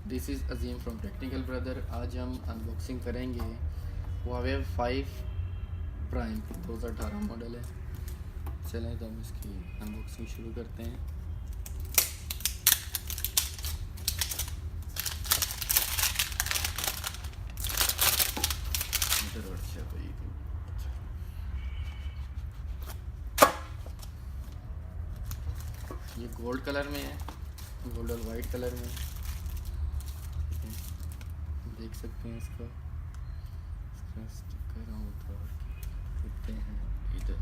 This is Azeem from technical brother. आज हम unboxing करेंगे हुआवे 5 प्राइम 2018 मॉडल है। चलें तो हम इसकी अनबॉक्सिंग शुरू करते हैं। ये गोल्ड कलर में है, गोल्ड और वाइट कलर में देख सकते हैं। इसका स्टिकर हम उतार देते हैं इधर।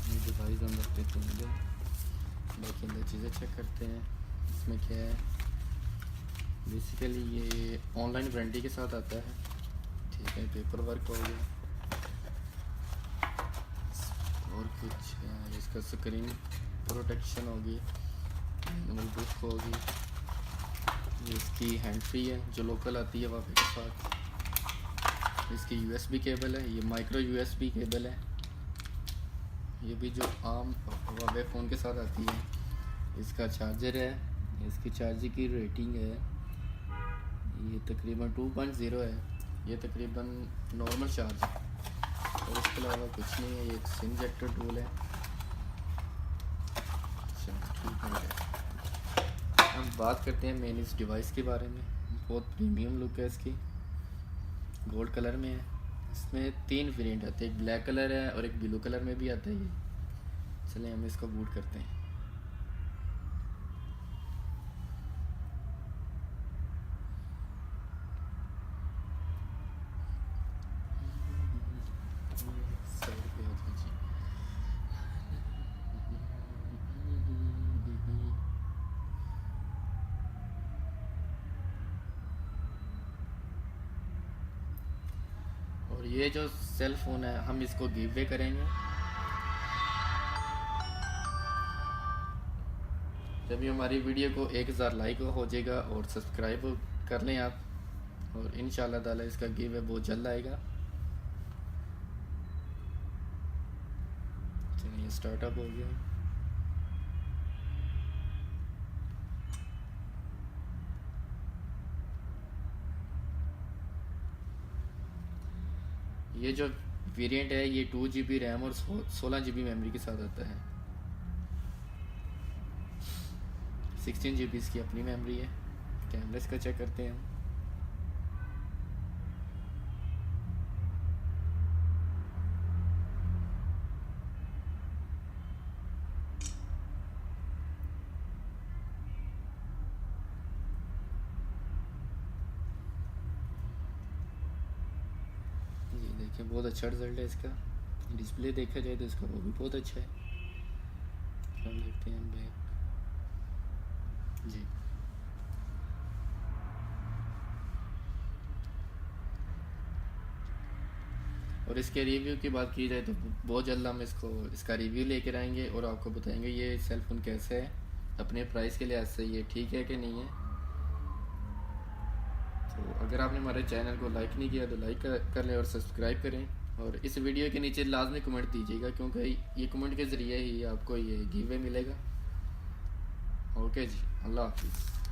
ये डिवाइस हम रख देते हैं इधर। बाकी अंदर चीज़ें चेक करते हैं इसमें क्या है। बेसिकली ये ऑनलाइन वारंटी के साथ आता है, ठीक है। पेपर वर्क हो गया और कुछ है, इसका स्क्रीन प्रोटेक्शन होगी, मैनुअल बुक होगी। ये इसकी हैंड फ्री है जो लोकल आती है वापस के साथ। इसकी यूएसबी केबल है, ये माइक्रो यूएसबी केबल है। ये भी जो आम वावे फ़ोन के साथ आती है। इसका चार्जर है, इसकी चार्जिंग की रेटिंग है ये तकरीबन 2.0 है। ये तकरीबन नॉर्मल चार्ज है और इसके अलावा कुछ नहीं है। ये एक सिम इंजेक्टर टूल है। हम बात करते हैं मेन इस डिवाइस के बारे में। बहुत प्रीमियम लुक है इसकी, गोल्ड कलर में है। इसमें 3 वेरिएंट आते हैं, एक ब्लैक कलर है और एक ब्लू कलर में भी आता है ये। चलिए हम इसको बूट करते हैं। और ये जो सेल फोन है हम इसको गिव वे करेंगे। जब भी हमारी वीडियो को 1000 लाइक हो जाएगा और सब्सक्राइब कर लें आप, और इंशाल्लाह ताला इसका गिव वे बहुत जल्द आएगा। चलिए स्टार्टअप हो गया। ये जो वेरिएंट है ये 2 GB रैम और 16 GB मेमोरी के साथ आता है। 16 GB इसकी अपनी मेमोरी है। कैमरा इसका चेक करते हैं हम। ये देखिए बहुत अच्छा रिजल्ट है इसका। डिस्प्ले देखा जाए तो इसका वो भी बहुत अच्छा है। हम देखते हैं बैक जी। और इसके रिव्यू की बात की जाए तो बहुत जल्द हम इसका रिव्यू लेकर आएंगे और आपको बताएंगे ये सेल फोन कैसे है, अपने प्राइस के लिहाज से ये ठीक है कि नहीं है। तो अगर आपने हमारे चैनल को लाइक नहीं किया तो लाइक कर लें और सब्सक्राइब करें। और इस वीडियो के नीचे लाजमी कमेंट दीजिएगा क्योंकि ये कमेंट के ज़रिए ही आपको ये गिव वे मिलेगा। ओके जी, अल्लाह हाफिज़।